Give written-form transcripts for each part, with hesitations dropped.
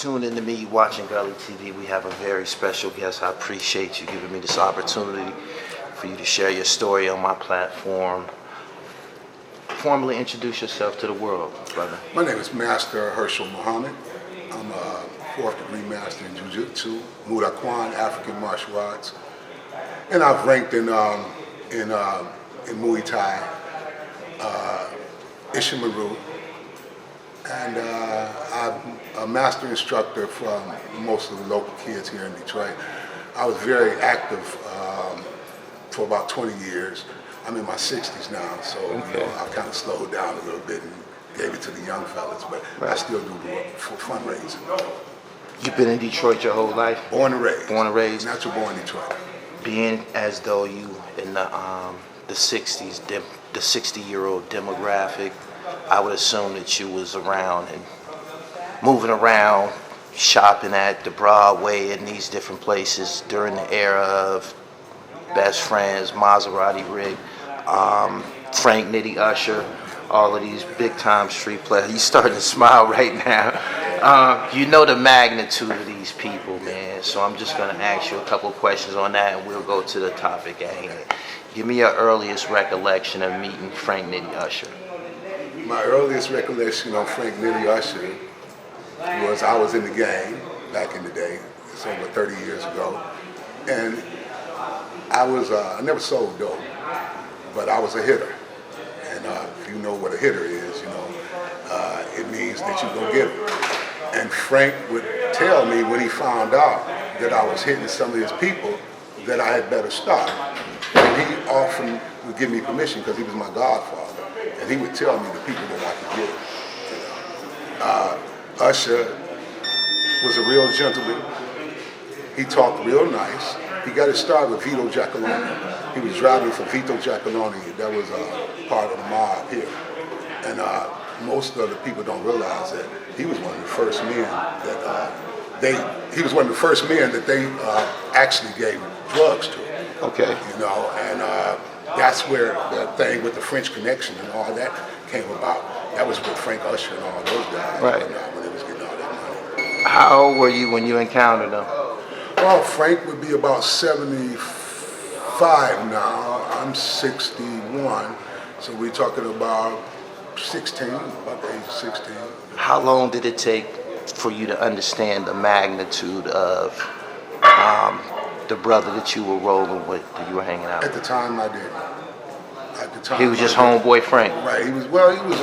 tuned in to me watching Gully TV. We have a very special guest. I appreciate you giving me this opportunity for you to share your story on my platform. Formally introduce yourself to the world, brother. My name is Master Hershel Muhammad. I'm a 4th degree master in Jiu-Jitsu, Muay Thai, African martial arts, and I've ranked in Muay Thai, Ishimaru, and I'm a master instructor from most of the local kids here in Detroit. I was very active for about 20 years. I'm in my 60s now, so I've kind of slowed down a little bit and gave it to the young fellas, but I still do the work for fundraising. You've been in Detroit your whole life? Born and raised. Born and raised? Natural born Detroit. Being as though you in the 60s, the 60-year-old demographic, I would assume that you was around and moving around, shopping at the Broadway and these different places during the era of Best Friends, Maserati Rig, Frank Nitty Usher, all of these big-time street players. You starting to smile right now. You know the magnitude of these people, man. So I'm just going to ask you a couple of questions on that, and we'll go to the topic at hand. Give me your earliest recollection of meeting Frank Nitty Usher. My earliest recollection of Frank Nitty Usher was I was in the gang back in the day. It's over 30 years ago. And I never sold dope, but I was a hitter. And if you know what a hitter is, it means that you go get it. And Frank would tell me when he found out that I was hitting some of his people that I had better stop. And he often would give me permission because he was my godfather. And he would tell me the people that I could get. Usher was a real gentleman. He talked real nice. He got his start with Vito Giacalone. He was driving for Vito Giacalone. That was part of the mob here. And most of the people don't realize that he was one of the first men that they actually gave drugs to. Okay. And that's where the thing with the French Connection and all that came about. That was with Frank Usher and all those guys. Right. When they was getting all that money. How old were you when you encountered them? Well, Frank would be about 75 now. I'm 61. So we're talking about 16, about the age of 16. How long did it take for you to understand the magnitude of the brother that you were rolling with, that you were hanging out with? At the time, I didn't. At the time, he was just homeboy Frank? Right. He was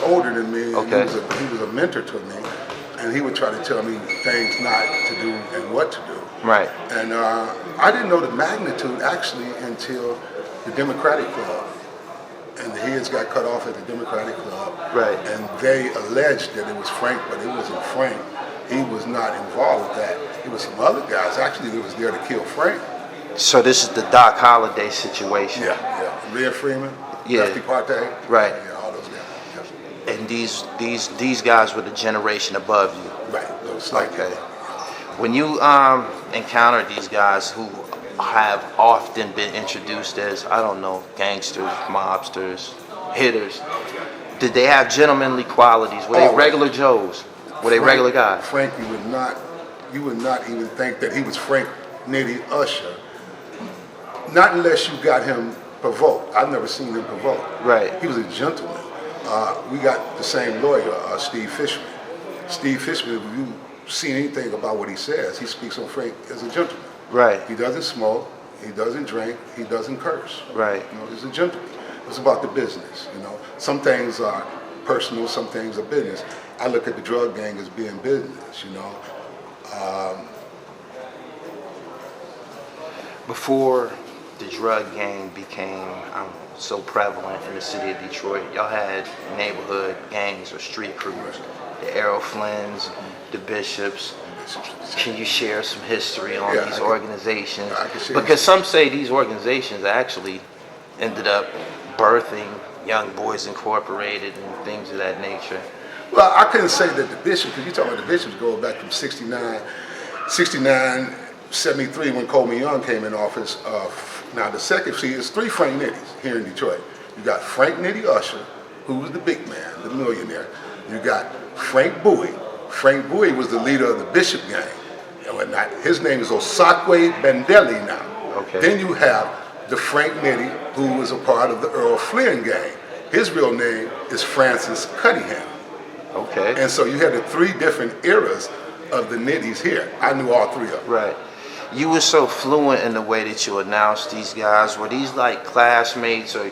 older than me. Okay. He was a mentor to me. And he would try to tell me things not to do and what to do. Right. And I didn't know the magnitude actually until the Democratic Club. And the heads got cut off at the Democratic Club. Right. And they alleged that it was Frank, but it wasn't Frank. He was not involved with that. It was some other guys actually that was there to kill Frank. So this is the Doc Holliday situation. Yeah. Red Freeman, yeah. Lefty Partey. Right. Yeah, all those guys. Yeah. And these guys were the generation above you. Right. Those like okay. When you encounter these guys who have often been introduced as, I don't know, gangsters, mobsters, hitters, did they have gentlemanly qualities? Were they regular Joes? Were they regular guys? Frank, you would not even think that he was Frank Nitty Usher. Not unless you got him provoked. I've never seen him provoked. Right. He was a gentleman. We got the same lawyer, Steve Fishman. Steve Fishman, if you've seen anything about what he says, he speaks on Frank as a gentleman. Right. He doesn't smoke, he doesn't drink, he doesn't curse. Right. He's a gentleman. It's about the business, Some things are personal, some things are business. I look at the drug gang as being business, Before the drug gang became so prevalent in the city of Detroit, y'all had neighborhood gangs or street crews, the Errol Flynn's, the Bishops. Can you share some history on these organizations? Because some say these organizations actually ended up birthing Young Boys Incorporated and things of that nature. Well, I couldn't say that the Bishops, because you're talking about the Bishops going back from 69, 73 when Coleman Young came in office. Now the second, it's three Frank Nitties here in Detroit. You got Frank Nitty Usher, who was the big man, the millionaire. You got Frank Bowie, Frank Bowie was the leader of the Bishop gang and whatnot. His name is Osakwe Bendeli now. Okay. Then you have the Frank Nitty, who was a part of the Earl Flynn gang. His real name is Francis Cunningham. Okay. And so you had the three different eras of the Nitties here. I knew all three of them. Right. You were so fluent in the way that you announced these guys. Were these like classmates, or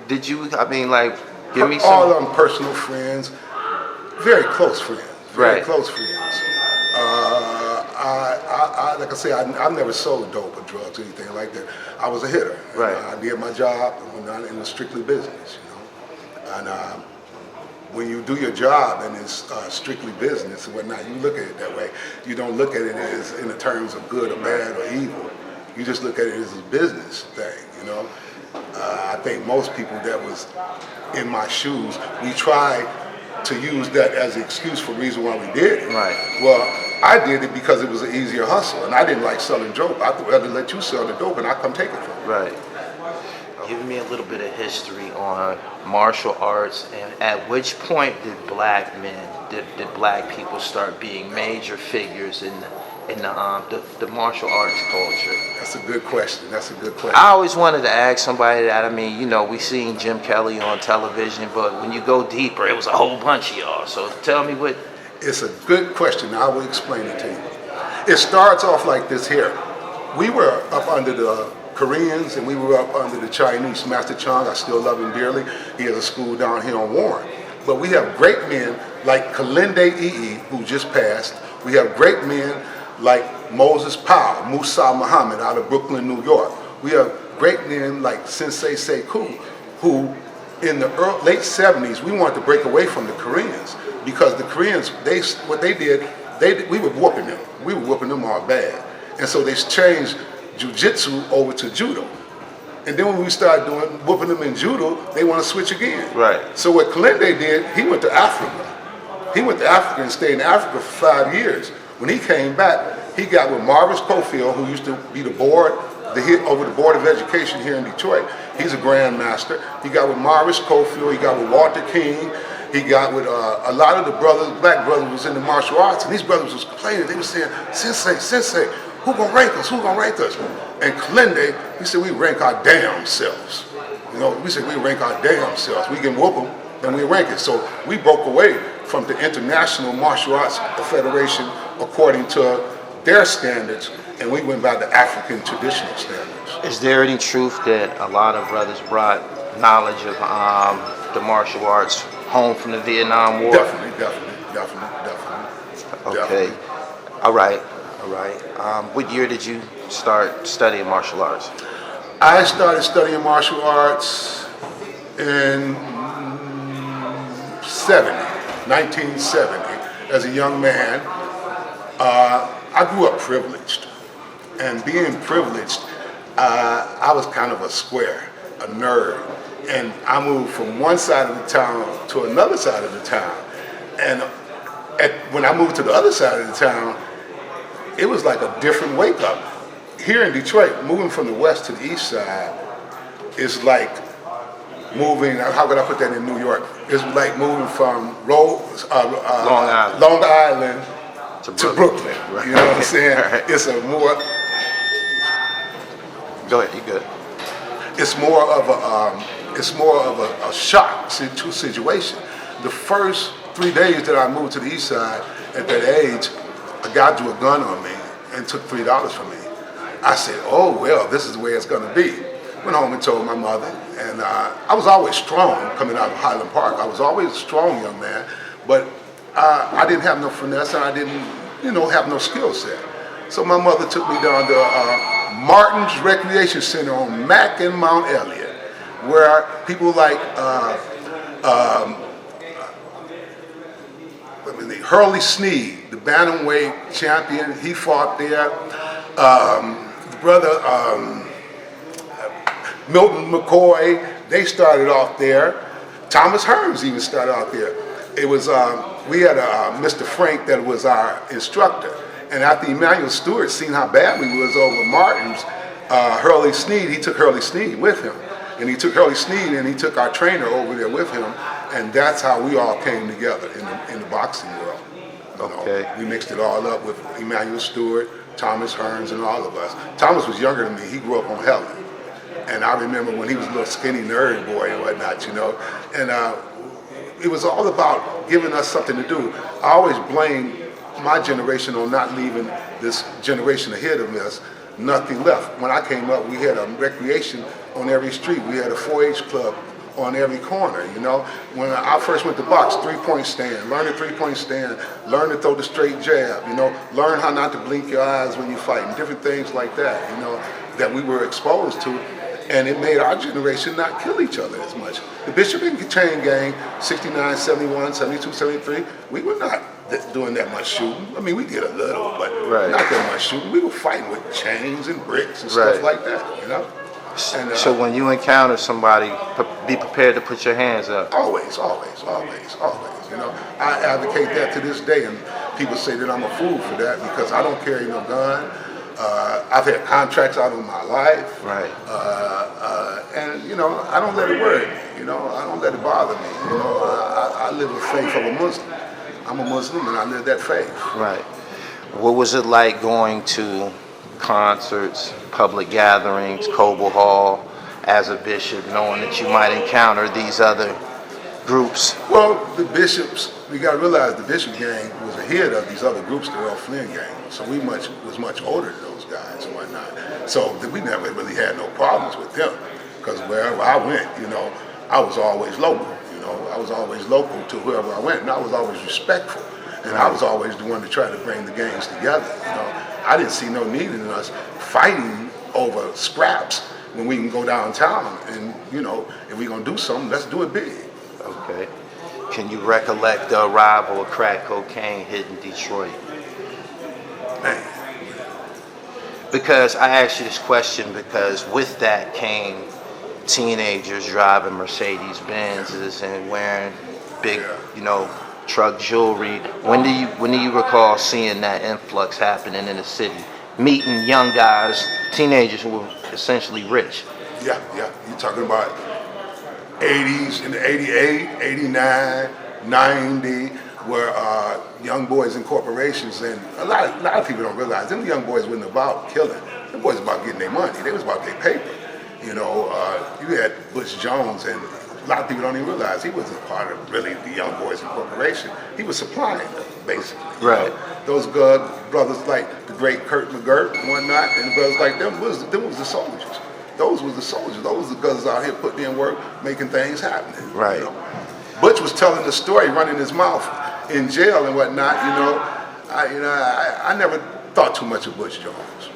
did you? I mean, like, give me some. All of them personal friends, very close friends. Very Right. close friends. Like I say, I've never sold dope or drugs or anything like that. I was a hitter. Right. I did my job, and it was strictly business, And when you do your job and it's strictly business and whatnot, you look at it that way. You don't look at it as in the terms of good or bad or evil. You just look at it as a business thing, I think most people that was in my shoes, we try to use that as an excuse for the reason why we did it. Right. Well, I did it because it was an easier hustle, and I didn't like selling dope. I thought I'd let you sell the dope, and I come take it from you. Right. Give me a little bit of history on martial arts, and at which point did black men, did black people start being major figures in the martial arts culture? That's a good question. I always wanted to ask somebody that. I mean, we seen Jim Kelly on television, but when you go deeper, it was a whole bunch of y'all. So tell me what. It's a good question. I will explain it to you. It starts off like this here. We were up under the Koreans and we were up under the Chinese. Master Chung, I still love him dearly. He has a school down here on Warren. But we have great men like Kalinde Ii, who just passed. We have great men like Moses Powell, Musa Muhammad out of Brooklyn, New York. We have great men like Sensei Sekou, who in the late 70s, we wanted to break away from the Koreans because the Koreans, we were whooping them. We were whooping them all bad. And so they changed jiu-jitsu over to judo. And then when we started whooping them in judo, they want to switch again. Right. So what Kalinde did, he went to Africa. He went to Africa and stayed in Africa for 5 years. When he came back, he got with Marvis Cofield, who used to be over the Board of Education here in Detroit. He's a grandmaster. He got with Marvis Cofield. He got with Walter King. He got with a lot of the black brothers was in the martial arts, and these brothers was complaining. They were saying, Sensei, who gonna rank us? Who gonna rank us? And Kalinde, he said, we rank our damn selves. We said, we rank our damn selves. We can whoop them, and we rank it. So we broke away from the International Martial Arts Federation according to their standards, and we went by the African traditional standards. Is there any truth that a lot of brothers brought knowledge of the martial arts home from the Vietnam War? Definitely. Okay. All right. What year did you start studying martial arts? I started studying martial arts in 1970, as a young man. I grew up privileged, and being privileged, I was kind of a square, a nerd, and I moved from one side of the town to another side of the town. And when I moved to the other side of the town, it was like a different wake up. Here in Detroit, moving from the west to the east side is like moving, how could I put that in New York? It's like moving from Long Island to Brooklyn. Right. You know what I'm saying? Right. It's a more. Go ahead, you good. It's more of a shock situation. The first 3 days that I moved to the east side, at that age, a guy drew a gun on me and took $3 from me. I said, oh, well, this is the way it's going to be. Went home and told my mother, and I was always strong coming out of Highland Park. I was always a strong young man, but I didn't have no finesse, and I didn't, have no skill set. So my mother took me down to Martin's Recreation Center on Mack and Mount Elliott, where people like Hurley Sneed, the bantamweight champion, he fought there. Brother Milton McCoy, they started off there. Thomas Hearns even started out there. It was we had Mr. Frank that was our instructor, and after Emmanuel Stewart seen how bad we was over Martin's, Hurley Sneed, he took Hurley Sneed with him, and he took Hurley Sneed and he took our trainer over there with him, And that's how we all came together in the boxing world. You know, Okay. we mixed it all up with Emmanuel Stewart, Thomas Hearns, and all of us. Thomas was younger than me. He grew up on Helen. And I remember when he was a little skinny nerd boy and whatnot, you know. And it was all about giving us something to do. I always blame my generation on not leaving this generation ahead of us nothing left. When I came up, we had a recreation on every street. We had a 4-H club on every corner, you know. When I first went to box, 3-point stand, learn the 3-point stand, learn to throw the straight jab, you know, learn how not to blink your eyes when you're fighting, different things like that, you know, that we were exposed to. And it made our generation not kill each other as much. The Bishop and Chain Gang, 69, 71, 72, 73, we were not doing that much shooting. I mean, we did a little, but not that much shooting. We were fighting with chains and bricks and stuff like that, you know? And, so when you encounter somebody, be prepared to put your hands up. Always, always, always, always, you know? I advocate that to this day, and people say that I'm a fool for that because I don't carry no gun. I've had contracts out of my life. Right. And, you know, I don't let it worry me. You know, I don't let it bother me. You know, I live the faith of a Muslim. I'm a Muslim and I live that faith. Right. What was it like going to concerts, public gatherings, Coble Hall, as a bishop, knowing that you might encounter these other groups? Well, the bishops, we got to realize the Bishop gang was ahead of these other groups, the Earl Flynn gang. So we was much older than those guys and whatnot. So we never really had no problems with them because wherever I went, you know, I was always local. You know, I was always local to whoever I went, and I was always respectful. And I was always the one to try to bring the gangs together. You know, I didn't see no need in us fighting over scraps when we can go downtown and, you know, if we're gonna do something, let's do it big. Okay. Can you recollect the arrival of crack cocaine hitting Detroit? Man. Because I asked you this question because with that came teenagers driving Mercedes Benzes and wearing big, you know, truck jewelry. When do you recall seeing that influx happening in the city? Meeting young guys, teenagers who were essentially rich. Yeah. You're talking about 80s, in the 88, 89, 90, where young boys in corporations, and a lot of people don't realize, them young boys wasn't about killing. Them boys about getting their money. They was about their paper. You know, you had Butch Jones, and a lot of people don't even realize he wasn't part of really the young boys in corporation. He was supplying them, basically. Right. You know? Those brothers like the great Kurt McGirt and whatnot, and the brothers like them was the soldiers. Those was the soldiers. Those was the guys out here putting in work, making things happen. Right. You know? Butch was telling the story, running his mouth in jail and whatnot. You know, I never thought too much of Butch Jones.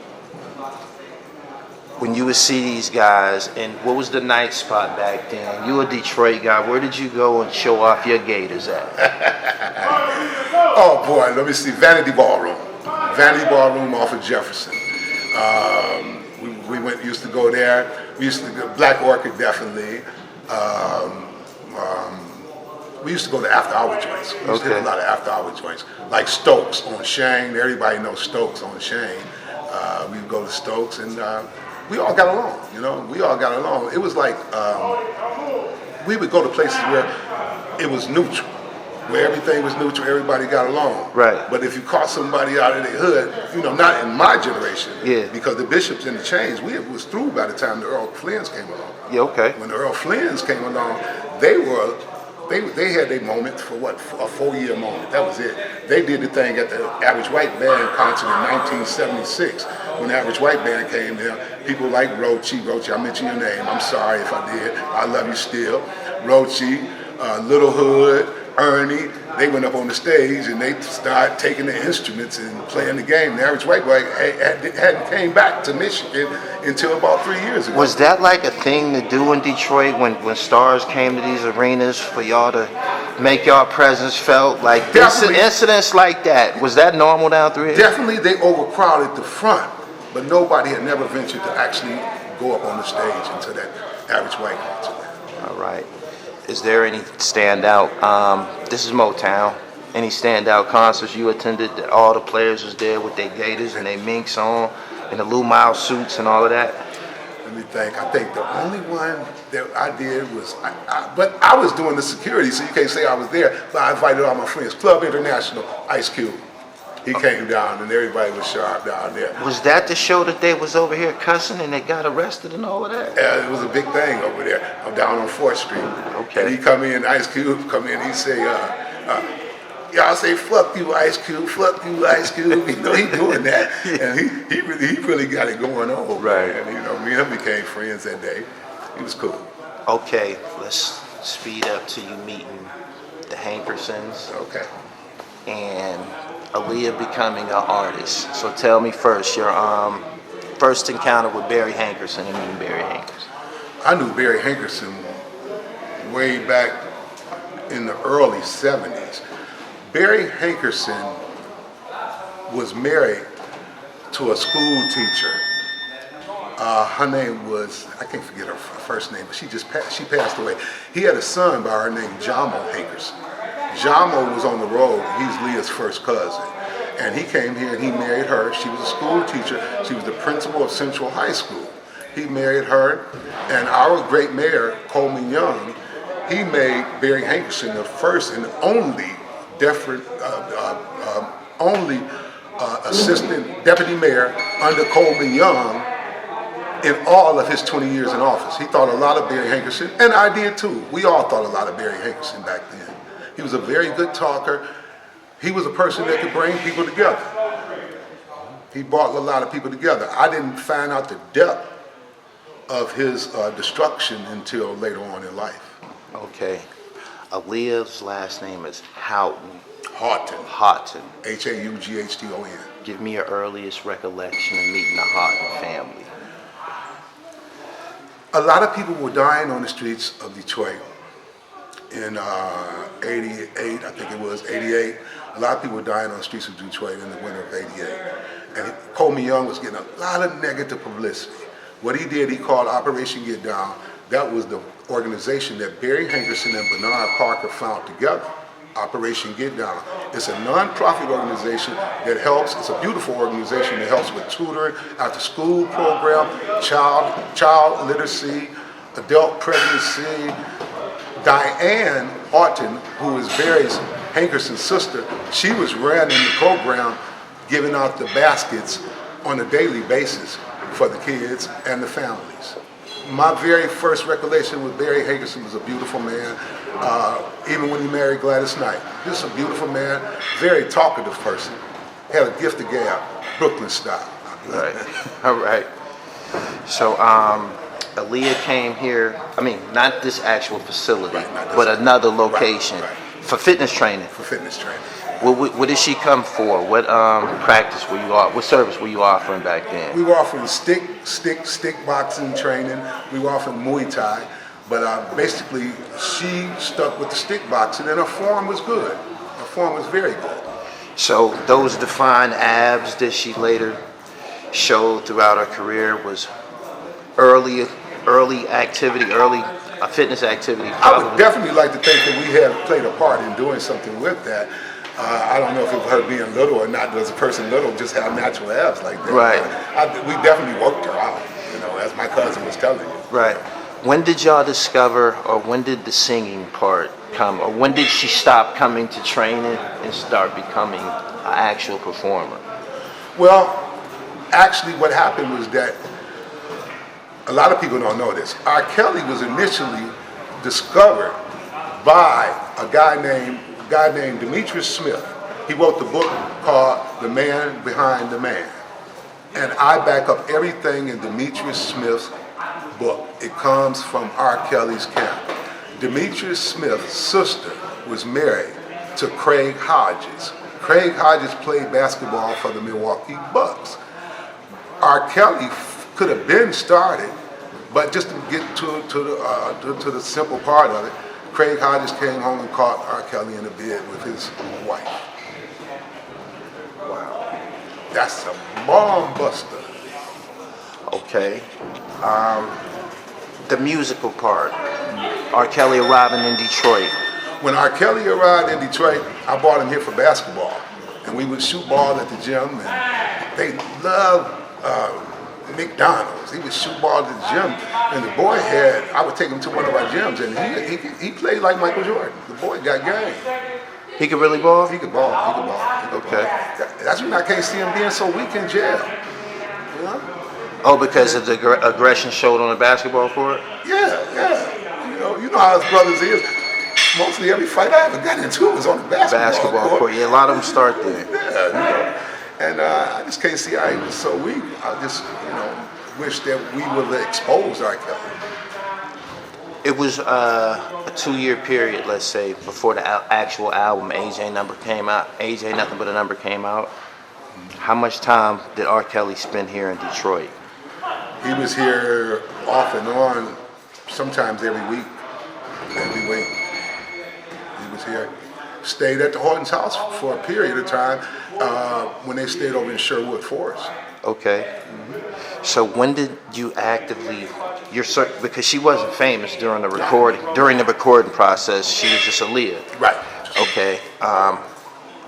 When you would see these guys, and what was the night spot back then? You a Detroit guy. Where did you go and show off your gators at? Oh boy, let me see. Vanity Ballroom off of Jefferson. We used to go there. We used to go Black Orchid definitely. We used to go to after-hour joints. We used to hit a lot of after-hour joints, like Stokes on Shane. Everybody knows Stokes on Shane. We would go to Stokes, and we all got along. You know, we all got along. It was like we would go to places where it was neutral, where everything was neutral, everybody got along. Right. But if you caught somebody out of their hood, you know, not in my generation, because the Bishops and the Chains, we was through by the time the Earl Flynn's came along. Yeah, okay. When the Earl Flynn's came along, they had their moment for what, a 4-year moment. That was it. They did the thing at the Average White Band concert in 1976. When the Average White Band came there, people like Rochi, I mentioned your name, I'm sorry if I did, I love you still. Rochi, Little Hood, Ernie, they went up on the stage and they started taking the instruments and playing the game. The Average White Boy hadn't came back to Michigan until about 3 years ago. Was that like a thing to do in Detroit when stars came to these arenas for y'all to make y'all presence felt? Like incidents like that, was that normal down through here? Definitely they overcrowded the front, but nobody had never ventured to actually go up on the stage into that Average White concert. All right. Is there any standout, this is Motown, any standout concerts you attended that all the players was there with their gators and their minks on and the Lou Miles suits and all of that? Let me think. I think the only one that I did was, but I was doing the security, so you can't say I was there. But I invited all my friends. Club International, Ice Cube. He came down, and everybody was sharp down there. Was that the show that they was over here cussing and they got arrested and all of that? Yeah, it was a big thing over there. I'm down on 4th Street. Okay. And he come in, Ice Cube come in, he say, y'all say, fuck you, Ice Cube, fuck you, Ice Cube. You know, he doing that. And he really got it going on. Right. And, you know, me and him became friends that day. He was cool. Okay, let's speed up to you meeting the Hankersons Okay. and Aaliyah becoming an artist. So tell me first, your first encounter with Barry Hankerson and meeting Barry Hankerson. I knew Barry Hankerson way back in the early 70s. Barry Hankerson was married to a school teacher. Her name was, I can't forget her first name, but she passed away. He had a son by her name, Jamo Hankerson. Jamo was on the road. He's Leah's first cousin. And he came here and he married her. She was a school teacher. She was the principal of Central High School. He married her, and our great mayor, Coleman Young, he made Barry Hankerson the first and only assistant deputy mayor under Coleman Young in all of his 20 years in office. He thought a lot of Barry Hankerson, and I did too. We all thought a lot of Barry Hankerson back then. He was a very good talker. He was a person that could bring people together. He brought a lot of people together. I didn't find out the depth of his destruction until later on in life. Okay. Aaliyah's last name is Haughton. Haughton. Haughton. Haughton. Give me your earliest recollection of meeting the Haughton family. A lot of people were dying on the streets of Detroit in 88, I think it was, 88. A lot of people were dying on the streets of Detroit in the winter of 88. And Coleman Young was getting a lot of negative publicity. What he did, he called Operation Get Down. That was the organization that Barry Hankerson and Bernard Parker found together. Operation Get Down. It's a non-profit organization that helps, it's a beautiful organization that helps with tutoring, after school program, child literacy, adult pregnancy. Diane Haughton, who is Barry's Hankerson's sister, she was running the program, giving out the baskets on a daily basis for the kids and the families. My very first recollection with Barry Hankerson was a beautiful man, even when he married Gladys Knight. Just a beautiful man, very talkative person, had a gift of gab, Brooklyn style. Right. All right. So, Aaliyah came here, I mean, not this actual facility, Right, but another location right. for fitness training. For fitness training. What did she come for? What practice were you what service were you offering back then? We were offering stick boxing training. We were offering Muay Thai, but basically she stuck with the stick boxing, and her form was good. Her form was very good. So those defined abs that she later showed throughout her career was early activity, fitness activity. I would definitely like to think that we have played a part in doing something with that. I don't know if it was her being little or not. Does a person little just have natural abs like that? Right. We definitely worked her out, as my cousin was telling you. Right. When did y'all discover, or when did the singing part come, or when did she stop coming to training and start becoming an actual performer? Well, actually what happened was that, a lot of people don't know this, R.KELLY was initially discovered by a guy named Demetrius Smith. He wrote the book called The Man Behind the Man. And I back up everything in Demetrius Smith's book. It comes from R.KELLY's camp. Demetrius Smith's sister was married to Craig Hodges. Craig Hodges played basketball for the Milwaukee Bucks. R.KELLY could have been started, but just to get to the simple part of it, Craig Hodges came home and caught R.KELLY in the bed with his wife. Wow. That's a bomb buster. Okay. The musical part. R.KELLY arriving in Detroit. When R.KELLY arrived in Detroit, I brought him here for basketball. And we would shoot ball at the gym, and they loved McDonald's. He would shoot ball at the gym, and the boy I would take him to one of our gyms, and he played like Michael Jordan. The boy got game. He could really ball? He could ball. He could ball. He could Okay. ball. That's when I can't see him being so weak in jail. You know? Oh, because of the aggression showed on the basketball court? Yeah. You know how his brothers is. Mostly every fight I ever got into was on the basketball court. Yeah, a lot of them start there. Yeah, you know. And I just can't see how he was so weak. I just, wish that we would have exposed R.KELLY. It was a 2-year period, let's say, before the actual album AJ Number came out. AJ Nothing But a Number came out. How much time did R.KELLY spend here in Detroit? He was here off and on, sometimes every week. Every week. He was here. Stayed at the Haughton's house for a period of time when they stayed over in Sherwood Forest. Okay. So when did you actively, because she wasn't famous during the recording process, she was just Aaliyah. Right. Okay.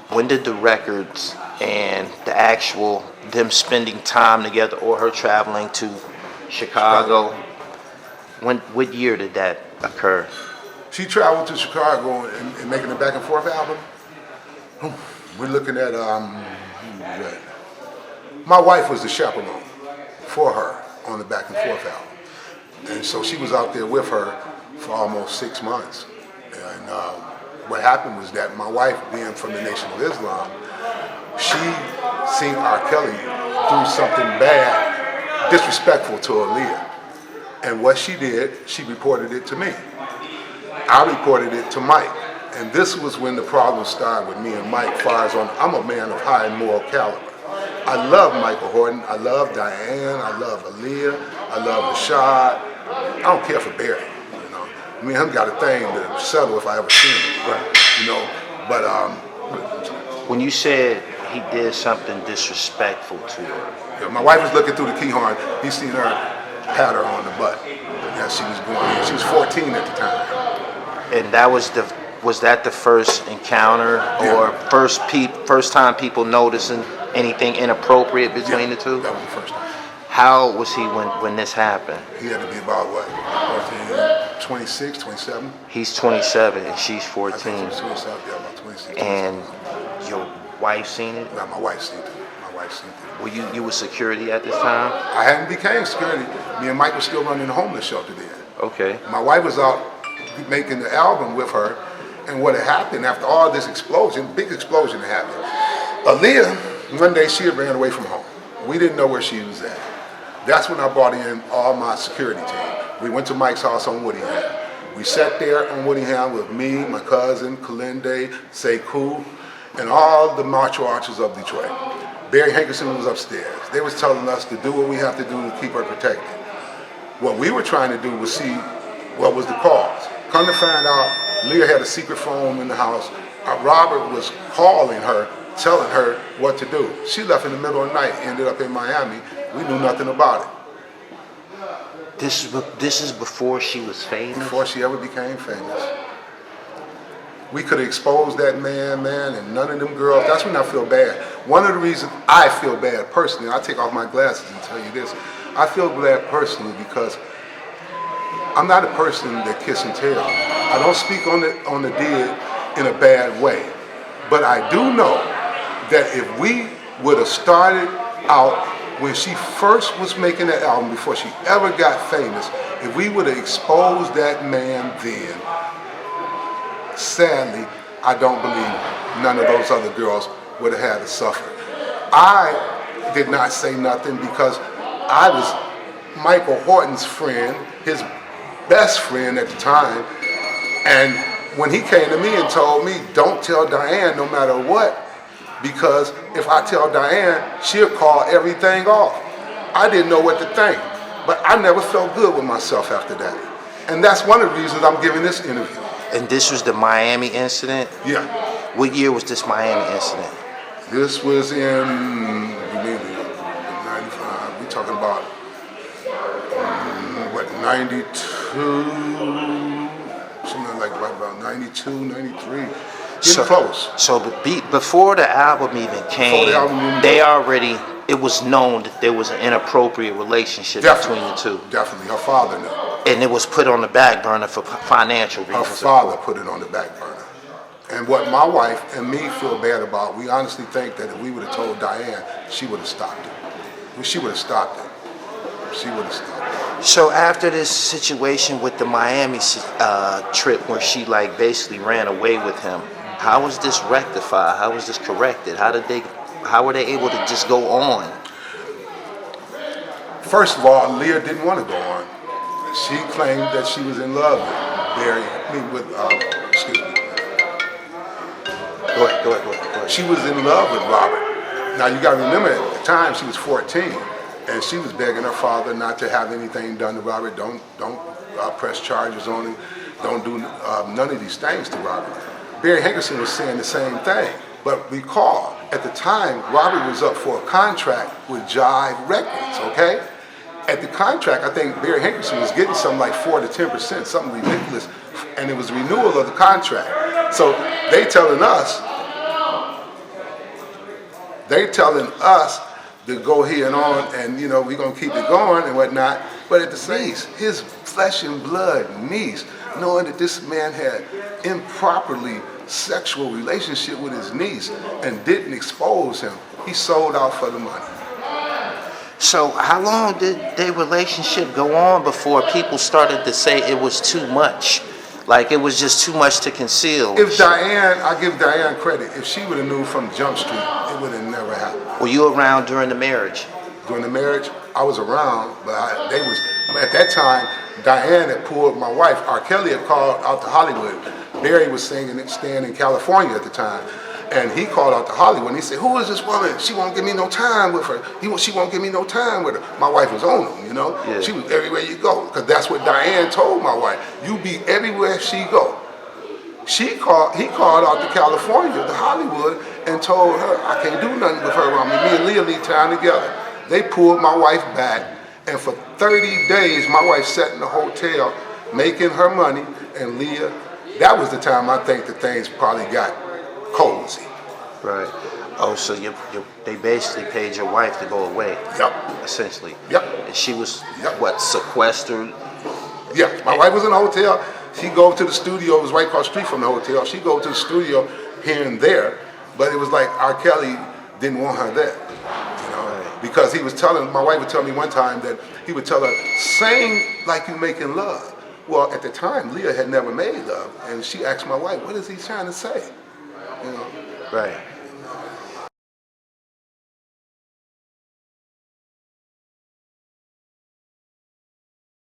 When did the records and the actual them spending time together or her traveling to Chicago, what year did that occur? She traveled to Chicago and making a back and forth album. We're looking at my wife was the chaperone for her on the back and forth album, and so she was out there with her for almost 6 months. And what happened was that my wife, being from the Nation of Islam, she seen R.KELLY do something bad, disrespectful to Aaliyah, and what she did, she reported it to me. I reported it to Mike, and this was when the problem started with me and Mike. Fires on, I'm a man of high moral caliber. I love Michael Haughton, I love Diane, I love Aaliyah, I love Rashad. I don't care for Barry, Me and him got a thing to settle if I ever seen him, But when you said he did something disrespectful to her, my wife was looking through the keyhorn. He seen her pat her on the butt as she was going in. She was 14 at the time. and that was that the first encounter or first time people noticing anything inappropriate between the two? That was the first time. How was he when this happened? He had to be about 26, 27? He's 27 and she's 14. I think he was 27, about 26. And your wife seen it? No, my wife seen it. Were you was security at this time? I hadn't became security. Me and Mike was still running the homeless shelter then. Okay. My wife was out making the album with her, and what had happened after all this explosion, big explosion happened. Aaliyah, one day she had ran away from home. We didn't know where she was at. That's when I brought in all my security team. We went to Mike's house on Woodingham. We sat there on Woodingham with me, my cousin, Kalinde, Sekou, and all the martial arts of Detroit. Barry Hankerson was upstairs. They was telling us to do what we have to do to keep her protected. What we were trying to do was see what was the cause. Come to find out, Leah had a secret phone in the house. Robert was calling her, telling her what to do. She left in the middle of the night, ended up in Miami. We knew nothing about it. This is before she was famous? Before she ever became famous. We could have exposed that man, and none of them girls. That's when I feel bad. One of the reasons I feel bad personally, I'll take off my glasses and tell you this. I feel bad personally because I'm not a person that kiss and tell. I don't speak on the dead in a bad way. But I do know that if we would have started out when she first was making that album, before she ever got famous, if we would have exposed that man then, sadly, I don't believe none of those other girls would have had to suffer. I did not say nothing because I was Michael Haughton's friend, his best friend at the time, and when he came to me and told me, don't tell Diane no matter what, because if I tell Diane, she'll call everything off. I didn't know what to think, but I never felt good with myself after that. And that's one of the reasons I'm giving this interview. And this was the Miami incident? Yeah. What year was this Miami incident? This was in 95. We're talking about, 92, something like right about 92, 93. Getting close. So before the album even came, they already, it was known that there was an inappropriate relationship between the two. Definitely. Her father knew. And it was put on the back burner for financial Her reasons. father put it on the back burner. And what my wife and me feel bad about, we honestly think that if we would have told Diane, she would have stopped it. She would have stopped it. She would have stopped it. So after this situation with the Miami trip where she like basically ran away with him, how was this rectified? How was this corrected? How were they able to just go on? First of all, Leah didn't want to go on. She claimed that she was in love with excuse me. Go ahead. She was in love with Robert. Now you got to remember, at the time she was 14, and she was begging her father not to have anything done to Robert. Don't press charges on him. Don't do none of these things to Robert. Barry Hankerson was saying the same thing. But recall, at the time, Robert was up for a contract with Jive Records, okay? At the contract, I think Barry Hankerson was getting something like 4 to 10%, something ridiculous, and it was renewal of the contract. So they telling us to go here and on, and you know, we're gonna keep it going and whatnot. But at the same, his flesh and blood niece, knowing that this man had improperly sexual relationship with his niece and didn't expose him, he sold out for the money. So how long did their relationship go on before people started to say it was too much? Like it was just too much to conceal? If Diane, I give Diane credit, if she would have knew from Jump Street, it would have never happened. Were you around during the marriage? During the marriage, I was around, but at that time, Diane had pulled my wife. R.KELLY had called out to Hollywood. Barry was staying in California at the time, and he called out to Hollywood and he said, "Who is this woman? She won't give me no time with her. She won't give me no time with her." My wife was on him, you know. Yeah. She was everywhere you go, because that's what Diane told my wife. You be everywhere she go. He called out to California, to Hollywood, and told her, "I can't do nothing with her around me. Me and Leah need time together." They pulled my wife back, and for 30 days, my wife sat in the hotel making her money, and Leah, that was the time I think that things probably got cozy. Right. Oh, so they basically paid your wife to go away. Yep. Essentially. Yep. And she was, Yep. what, sequestered? Yeah, my wife was in the hotel. She'd go to the studio, it was right across the street from the hotel. She'd go to the studio here and there, but it was like R.KELLY didn't want her there. Because he was telling, my wife would tell me one time that he would tell her, "Sing like you making love." Well, at the time, Leah had never made love, and she asked my wife, "What is he trying to say?" You know. Right.